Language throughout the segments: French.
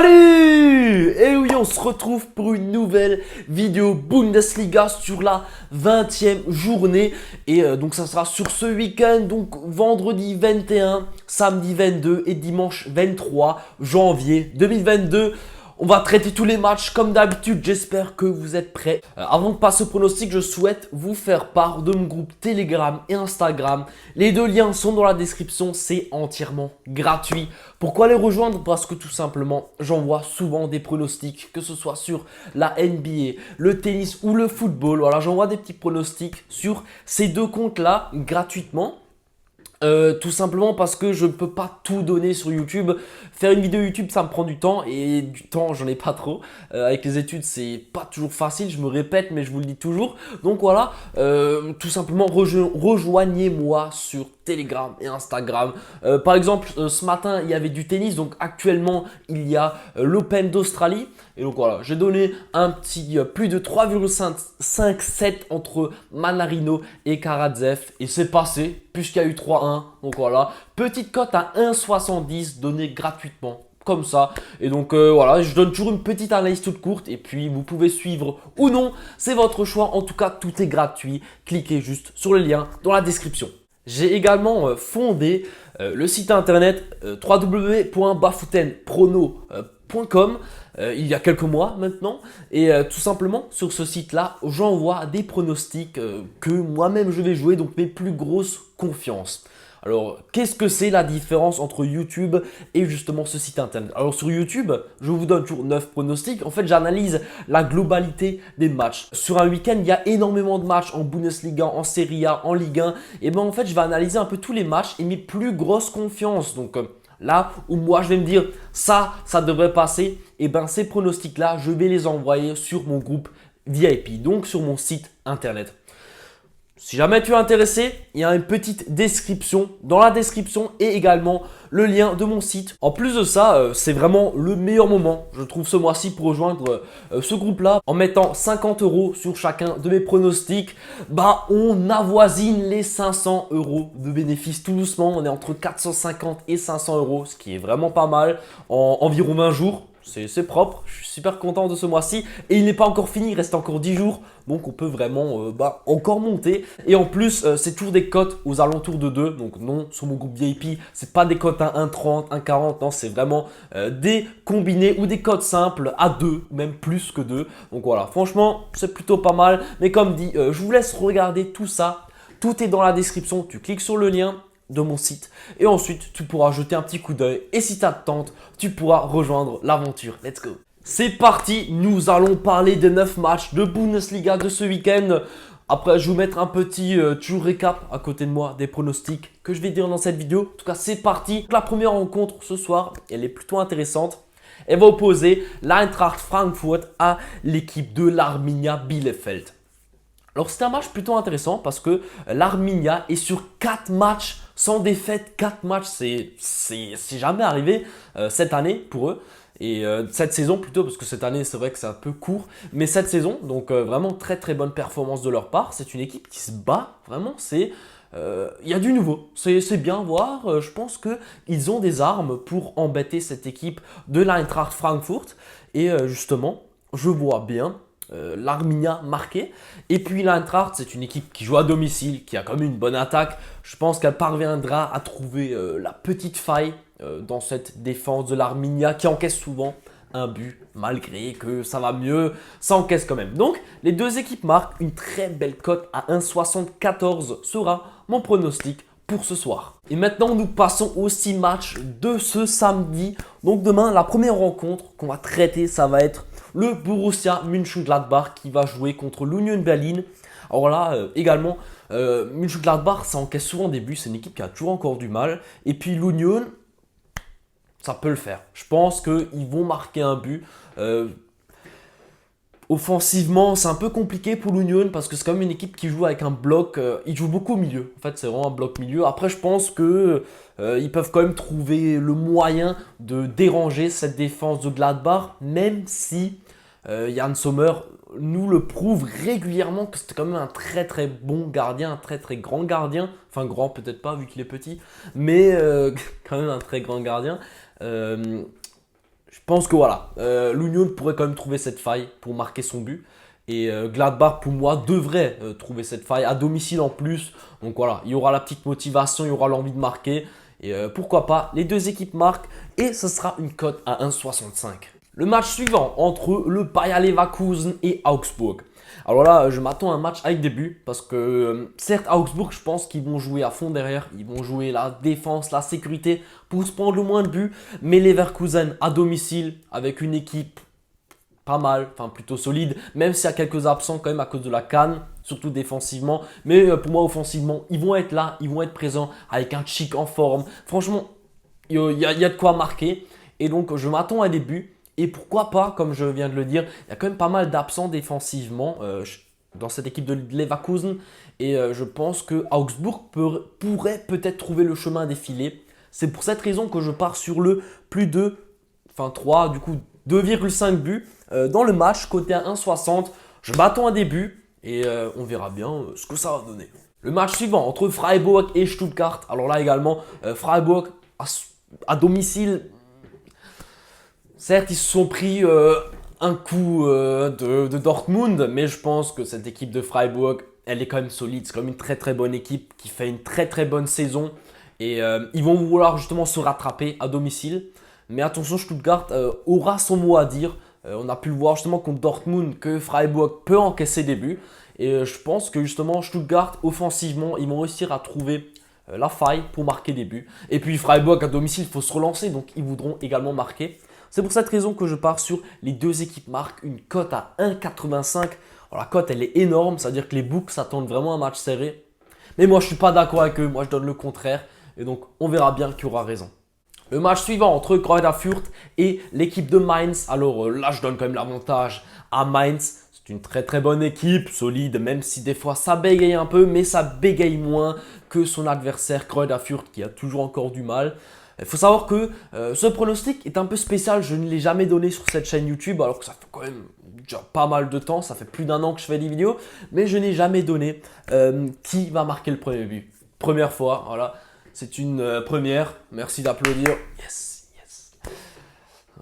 Salut! Et oui, on se retrouve pour une nouvelle vidéo Bundesliga sur la 20e journée. Et donc ça sera sur ce week-end, donc vendredi 21, samedi 22 et dimanche 23 janvier 2022. On va traiter tous les matchs comme d'habitude, j'espère que vous êtes prêts. Avant de passer au pronostic, je souhaite vous faire part de mon groupe Telegram et Instagram. Les deux liens sont dans la description, c'est entièrement gratuit. Pourquoi les rejoindre? Parce que tout simplement, j'envoie souvent des pronostics, que ce soit sur la NBA, le tennis ou le football. Voilà, j'envoie des petits pronostics sur ces deux comptes-là gratuitement. Tout simplement parce que je ne peux pas tout donner sur YouTube. Faire une vidéo YouTube, ça me prend du temps et du temps, j'en ai pas trop. Avec les études, c'est pas toujours facile, je me répète, mais je vous le dis toujours. Donc voilà, tout simplement, rejoignez-moi sur Telegram et Instagram. Par exemple, ce matin, il y avait du tennis. Donc actuellement, il y a l'Open d'Australie. Et donc voilà, j'ai donné un petit plus de 3,57 entre Manarino et Karatsev. Et c'est passé, puisqu'il y a eu 3-1. Donc voilà, petite cote à 1,70 donnée gratuitement. Comme ça. Et donc voilà, je donne toujours une petite analyse toute courte. Et puis vous pouvez suivre ou non, c'est votre choix. En tout cas, tout est gratuit. Cliquez juste sur le lien dans la description. J'ai également fondé le site internet www.bafoutenprono.com il y a quelques mois maintenant. Et tout simplement, sur ce site-là, j'envoie des pronostics que moi-même je vais jouer, donc mes plus grosses confiances. Alors, qu'est-ce que c'est la différence entre YouTube et justement ce site internet? Alors, sur YouTube, je vous donne toujours 9 pronostics. En fait, j'analyse la globalité des matchs. Sur un week-end, il y a énormément de matchs en Bundesliga, en Serie A, en Ligue 1. Et ben en fait, je vais analyser un peu tous les matchs et mes plus grosses confiances. Donc, là où moi, je vais me dire ça devrait passer. Et ben ces pronostics-là, je vais les envoyer sur mon groupe VIP, donc sur mon site internet. Si jamais tu es intéressé, il y a une petite description dans la description et également le lien de mon site. En plus de ça, c'est vraiment le meilleur moment, je trouve, ce mois-ci pour rejoindre ce groupe-là. En mettant 50 € sur chacun de mes pronostics, bah, on avoisine les 500 € de bénéfices tout doucement. On est entre 450 et 500 €, ce qui est vraiment pas mal en environ 20 jours. C'est propre, je suis super content de ce mois-ci et il n'est pas encore fini, il reste encore 10 jours donc on peut vraiment encore monter et en plus c'est toujours des cotes aux alentours de 2 donc non, sur mon groupe VIP c'est pas des cotes à 1,30, 1,40, non c'est vraiment des combinés ou des cotes simples à 2, même plus que 2 donc voilà, franchement c'est plutôt pas mal mais comme dit, je vous laisse regarder tout ça, tout est dans la description, tu cliques sur le lien de mon site et ensuite tu pourras jeter un petit coup d'œil et si ça te tente, tu pourras rejoindre l'aventure. Let's go! C'est parti, nous allons parler des 9 matchs de Bundesliga de ce week-end. Après, je vais vous mettre un petit toujours récap à côté de moi des pronostics que je vais dire dans cette vidéo. En tout cas, c'est parti. La première rencontre ce soir, elle est plutôt intéressante. Elle va opposer l'Eintracht Frankfurt à l'équipe de l'Arminia Bielefeld. Alors c'est un match plutôt intéressant parce que l'Arminia est sur 4 matchs sans défaite. 4 matchs, c'est jamais arrivé cette année pour eux. Et cette saison plutôt, parce que cette année c'est vrai que c'est un peu court. Mais cette saison, donc vraiment très très bonne performance de leur part. C'est une équipe qui se bat, vraiment, il y a du nouveau, c'est bien voir. Je pense qu'ils ont des armes pour embêter cette équipe de l'Eintracht Frankfurt. Et justement, je vois bien l'Arminia marqué. Et puis l'Eintracht, c'est une équipe qui joue à domicile, qui a quand même une bonne attaque. Je pense qu'elle parviendra à trouver la petite faille dans cette défense de l'Arminia qui encaisse souvent un but, malgré que ça va mieux, ça encaisse quand même. Donc, les deux équipes marquent, une très belle cote à 1,74 sera mon pronostic pour ce soir. Et maintenant, nous passons aux 6 matchs de ce samedi. Donc demain, la première rencontre qu'on va traiter, ça va être le Borussia Mönchengladbach qui va jouer contre l'Union Berlin. Alors là, également, Mönchengladbach, ça encaisse souvent des buts. C'est une équipe qui a toujours encore du mal. Et puis l'Union, ça peut le faire. Je pense qu'ils vont marquer un but. Offensivement, c'est un peu compliqué pour l'Union parce que c'est quand même une équipe qui joue avec un bloc. Ils jouent beaucoup au milieu. En fait, c'est vraiment un bloc milieu. Après, je pense que ils peuvent quand même trouver le moyen de déranger cette défense de Gladbach, même si Yann Sommer nous le prouve régulièrement que c'était quand même un très très bon gardien, un très très grand gardien. Enfin, grand peut-être pas vu qu'il est petit, mais quand même un très grand gardien. Je pense que voilà, l'Union pourrait quand même trouver cette faille pour marquer son but. Et Gladbach, pour moi, devrait trouver cette faille à domicile en plus. Donc voilà, il y aura la petite motivation, il y aura l'envie de marquer. Et pourquoi pas, les deux équipes marquent et ce sera une cote à 1,65. Le match suivant entre le Bayer Leverkusen et Augsbourg. Alors là, je m'attends à un match avec des buts parce que certes, Augsbourg, je pense qu'ils vont jouer à fond derrière. Ils vont jouer la défense, la sécurité pour se prendre le moins de buts. Mais Leverkusen à domicile avec une équipe pas mal, enfin plutôt solide, même s'il y a quelques absents quand même à cause de la CAN, surtout défensivement. Mais pour moi, offensivement, ils vont être là, ils vont être présents avec un Chic en forme. Franchement, il y a de quoi marquer. Et donc, je m'attends à des buts. Et pourquoi pas, comme je viens de le dire, il y a quand même pas mal d'absents défensivement dans cette équipe de Leverkusen. Et je pense que Augsbourg pourrait peut-être trouver le chemin des filets. C'est pour cette raison que je pars sur le plus de, enfin 3, du coup 2,5 buts dans le match, côté à 1,60. Je m'attends à des buts et on verra bien ce que ça va donner. Le match suivant entre Freiburg et Stuttgart. Alors là également, Freiburg à domicile. Certes, ils se sont pris un coup de Dortmund, mais je pense que cette équipe de Freiburg, elle est quand même solide. C'est quand même une très très bonne équipe qui fait une très très bonne saison. Et ils vont vouloir justement se rattraper à domicile. Mais attention, Stuttgart aura son mot à dire. On a pu le voir justement contre Dortmund que Freiburg peut encaisser des buts. Et je pense que justement Stuttgart, offensivement, ils vont réussir à trouver la faille pour marquer des buts. Et puis Freiburg à domicile, il faut se relancer, donc ils voudront également marquer. C'est pour cette raison que je pars sur les deux équipes marquent une cote à 1,85. Alors la cote elle est énorme, c'est-à-dire que les books s'attendent vraiment à un match serré. Mais moi je ne suis pas d'accord avec eux, moi je donne le contraire. Et donc on verra bien qui aura raison. Le match suivant entre Greuther Fürth et l'équipe de Mainz. Alors là je donne quand même l'avantage à Mainz. C'est une très très bonne équipe, solide, même si des fois ça bégaye un peu, mais ça bégaye moins que son adversaire Greuther Fürth qui a toujours encore du mal. Il faut savoir que ce pronostic est un peu spécial, je ne l'ai jamais donné sur cette chaîne YouTube alors que ça fait quand même déjà pas mal de temps, ça fait plus d'1 an que je fais des vidéos, mais je n'ai jamais donné qui va marquer le premier but. Première fois, voilà, c'est une première, merci d'applaudir, yes, yes.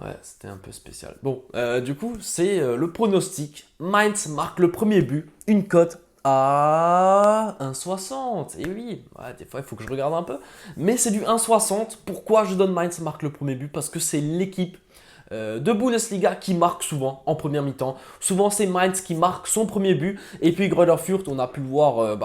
Ouais, c'était un peu spécial. Bon, du coup, c'est le pronostic, Mainz marque le premier but, une cote à 1,60. Et oui, ouais, des fois il faut que je regarde un peu. Mais c'est du 1,60. Pourquoi je donne Mainz marque le premier but? Parce que c'est l'équipe de Bundesliga qui marque souvent en première mi-temps. Souvent c'est Mainz qui marque son premier but. Et puis Greuther Fürth, on a pu le voir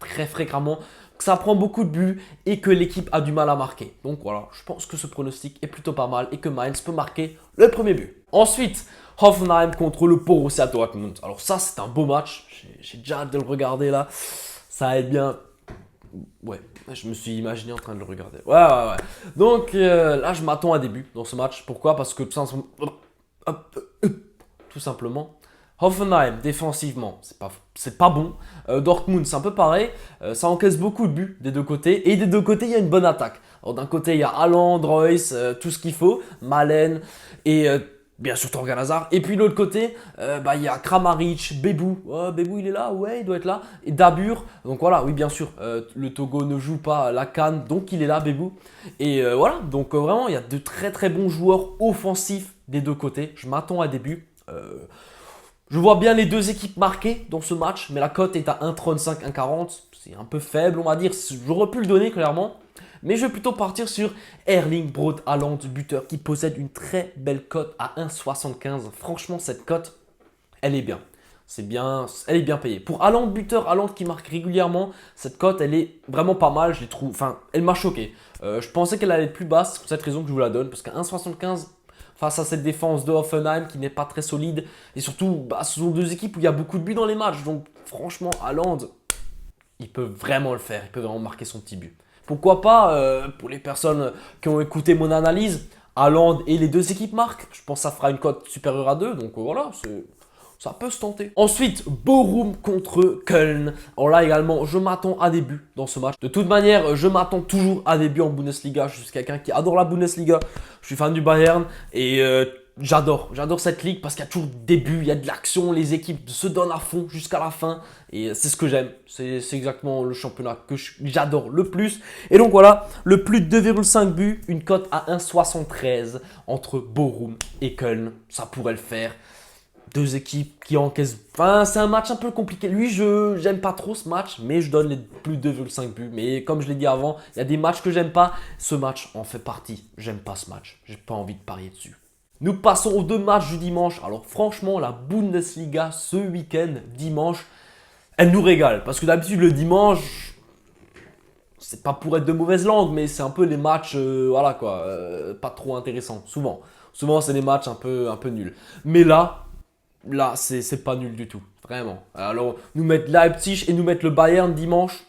très fréquemment que ça prend beaucoup de buts et que l'équipe a du mal à marquer. Donc voilà, je pense que ce pronostic est plutôt pas mal et que Mainz peut marquer le premier but. Ensuite, Hoffenheim contre le Borussia Dortmund. Alors ça, c'est un beau match. J'ai déjà hâte de le regarder là. Ça va être bien. Ouais, je me suis imaginé en train de le regarder. Ouais. Donc là, je m'attends à des buts dans ce match. Pourquoi? Parce que tout simplement, Hoffenheim, défensivement, c'est pas bon. Dortmund, c'est un peu pareil. Ça encaisse beaucoup de buts des deux côtés. Et des deux côtés, il y a une bonne attaque. Alors d'un côté, il y a Haaland, Reus, tout ce qu'il faut. Malen et bien sûr Torgan Hazard. Et puis de l'autre côté, il y a Kramaric, Bebou. Bebou, il est là? Ouais, il doit être là. Et Dabur. Donc voilà, oui, bien sûr, le Togo ne joue pas la CAN, donc il est là, Bebou. Et voilà, donc vraiment, il y a de très très bons joueurs offensifs des deux côtés. Je m'attends à des buts. Je vois bien les deux équipes marquées dans ce match, mais la cote est à 1,35, 1,40. C'est un peu faible, on va dire. J'aurais pu le donner clairement. Mais je vais plutôt partir sur Erling Braut Haaland, buteur qui possède une très belle cote à 1,75. Franchement, cette cote, elle est bien. Elle est bien payée. Pour Haaland, buteur, Haaland qui marque régulièrement, cette cote, elle est vraiment pas mal. Je les trouve, elle m'a choqué. Je pensais qu'elle allait être plus basse, c'est pour cette raison que je vous la donne. Parce qu'à 1,75, face à cette défense de Hoffenheim qui n'est pas très solide. Et surtout, ce sont deux équipes où il y a beaucoup de buts dans les matchs. Donc franchement, Haaland, il peut vraiment le faire. Il peut vraiment marquer son petit but. Pourquoi pas, pour les personnes qui ont écouté mon analyse, Haaland et les deux équipes marquent. Je pense que ça fera une cote supérieure à 2. Donc voilà, ça peut se tenter. Ensuite, Bochum contre Köln. Alors là également, je m'attends à des buts dans ce match. De toute manière, je m'attends toujours à des buts en Bundesliga. Je suis quelqu'un qui adore la Bundesliga. Je suis fan du Bayern. Et j'adore cette ligue parce qu'il y a toujours des buts, il y a de l'action, les équipes se donnent à fond jusqu'à la fin. Et c'est ce que j'aime, c'est exactement le championnat que j'adore le plus. Et donc voilà, le plus de 2,5 buts, une cote à 1,73 entre Bochum et Köln, ça pourrait le faire. Deux équipes qui encaissent. Enfin, c'est un match un peu compliqué. Lui, j'aime pas trop ce match, mais je donne les plus de 2,5 buts. Mais comme je l'ai dit avant, il y a des matchs que j'aime pas. Ce match en fait partie. J'aime pas ce match. J'ai pas envie de parier dessus. Nous passons aux deux matchs du dimanche. Alors franchement, la Bundesliga ce week-end, dimanche, elle nous régale. Parce que d'habitude, le dimanche, c'est pas pour être de mauvaise langue, mais c'est un peu les matchs, voilà quoi, pas trop intéressants. Souvent, c'est des matchs un peu nuls. Mais là, c'est pas nul du tout, vraiment. Alors, nous mettre Leipzig et nous mettre le Bayern dimanche,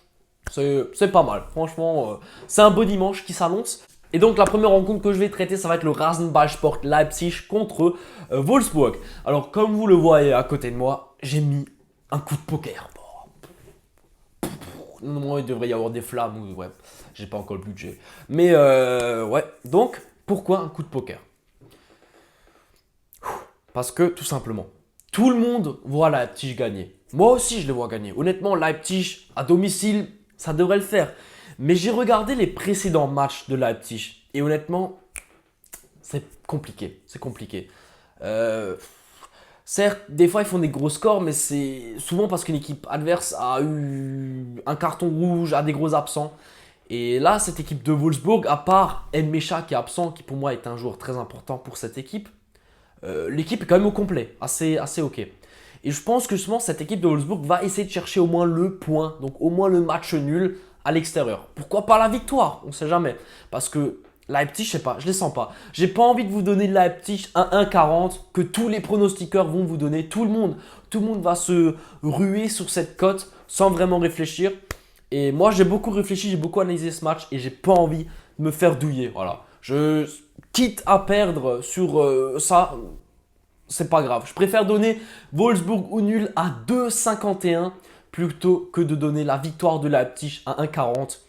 c'est pas mal. Franchement, c'est un beau dimanche qui s'annonce. Et donc, la première rencontre que je vais traiter, ça va être le Rasenballsport Leipzig contre Wolfsburg. Alors, comme vous le voyez à côté de moi, j'ai mis un coup de poker. Normalement, il devrait y avoir des flammes, ou ouais, j'ai pas encore le budget. Mais ouais, donc, pourquoi un coup de poker? Parce que, tout simplement, tout le monde voit Leipzig gagner. Moi aussi, je les vois gagner. Honnêtement, Leipzig, à domicile, ça devrait le faire. Mais j'ai regardé les précédents matchs de Leipzig. Et honnêtement, c'est compliqué. C'est compliqué. Certes, des fois, ils font des gros scores, mais c'est souvent parce qu'une équipe adverse a eu un carton rouge, a des gros absents. Et là, cette équipe de Wolfsburg, à part Nmecha qui est absent, qui pour moi est un joueur très important pour cette équipe, l'équipe est quand même au complet, assez ok. Et je pense que justement cette équipe de Wolfsburg va essayer de chercher au moins le point, donc au moins le match nul à l'extérieur. Pourquoi pas la victoire? On ne sait jamais. Parce que Leipzig, je sais pas, je les sens pas. J'ai pas envie de vous donner Leipzig à 1,40 que tous les pronostiqueurs vont vous donner. Tout le monde va se ruer sur cette cote sans vraiment réfléchir. Et moi, j'ai beaucoup réfléchi, j'ai beaucoup analysé ce match et j'ai pas envie de me faire douiller. Voilà. Quitte à perdre sur ça, c'est pas grave. Je préfère donner Wolfsburg ou nul à 2,51 plutôt que de donner la victoire de Leipzig à 1,40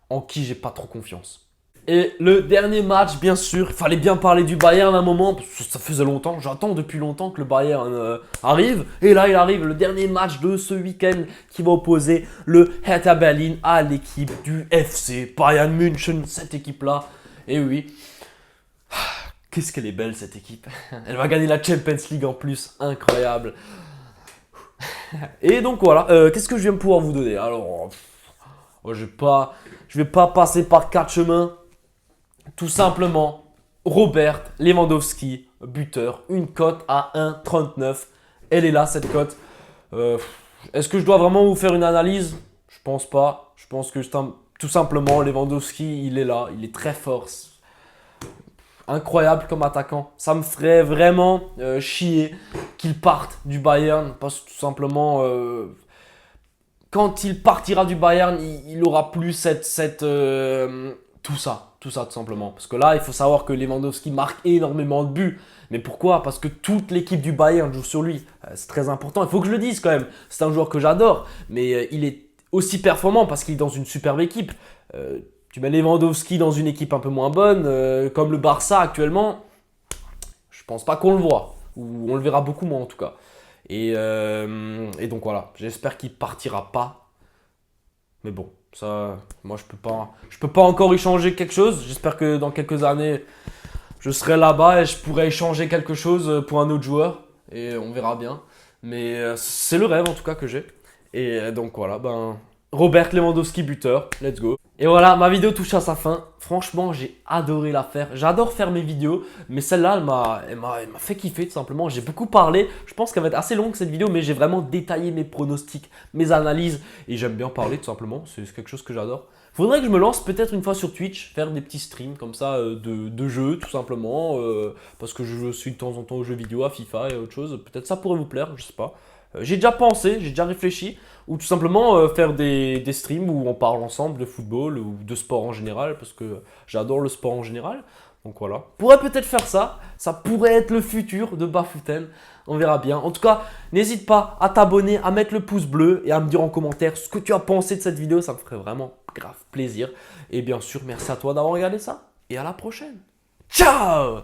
en qui j'ai pas trop confiance. Et le dernier match, bien sûr, il fallait bien parler du Bayern à un moment, parce que ça faisait longtemps, j'attends depuis longtemps que le Bayern arrive. Et là, il arrive, le dernier match de ce week-end qui va opposer le Hertha Berlin à l'équipe du FC Bayern München, cette équipe-là. Et oui, qu'est-ce qu'elle est belle cette équipe. Elle va gagner la Champions League en plus, incroyable. Et donc voilà, qu'est-ce que je viens de pouvoir vous donner? Alors, je vais pas passer par quatre chemins. Tout simplement, Robert Lewandowski, buteur, une cote à 1,39. Elle est là, cette cote. Est-ce que je dois vraiment vous faire une analyse? Je pense pas. Je pense que tout simplement, Lewandowski, il est là. Il est très fort. Incroyable comme attaquant. Ça me ferait vraiment chier qu'il parte du Bayern. Parce que tout simplement, quand il partira du Bayern, il aura plus tout ça, tout simplement. Parce que là, il faut savoir que Lewandowski marque énormément de buts. Mais pourquoi? Parce que toute l'équipe du Bayern joue sur lui. C'est très important. Il faut que je le dise quand même. C'est un joueur que j'adore. Mais il est aussi performant parce qu'il est dans une superbe équipe. Tu mets Lewandowski dans une équipe un peu moins bonne, comme le Barça actuellement, je pense pas qu'on le voit. Ou on le verra beaucoup moins en tout cas. Et donc voilà, j'espère qu'il partira pas. Mais bon, ça, moi je peux pas encore y changer quelque chose. J'espère que dans quelques années, je serai là-bas et je pourrai échanger quelque chose pour un autre joueur. Et on verra bien. Mais c'est le rêve en tout cas que j'ai. Et donc voilà, Robert Lewandowski buteur, let's go. Et voilà, ma vidéo touche à sa fin. Franchement, j'ai adoré la faire. J'adore faire mes vidéos, mais celle-là, elle m'a fait kiffer tout simplement. J'ai beaucoup parlé. Je pense qu'elle va être assez longue cette vidéo, mais j'ai vraiment détaillé mes pronostics, mes analyses. Et j'aime bien parler tout simplement. C'est quelque chose que j'adore. Faudrait que je me lance peut-être une fois sur Twitch, faire des petits streams comme ça de jeux tout simplement. Parce que je suis de temps en temps aux jeux vidéo, à FIFA et autre chose. Peut-être ça pourrait vous plaire, je sais pas. J'ai déjà pensé, j'ai déjà réfléchi, ou tout simplement faire des streams où on parle ensemble de football ou de sport en général, parce que j'adore le sport en général. Donc voilà, on pourrait peut-être faire ça, ça pourrait être le futur de Bafouten, on verra bien. En tout cas, n'hésite pas à t'abonner, à mettre le pouce bleu et à me dire en commentaire ce que tu as pensé de cette vidéo, ça me ferait vraiment grave plaisir. Et bien sûr, merci à toi d'avoir regardé ça, et à la prochaine. Ciao!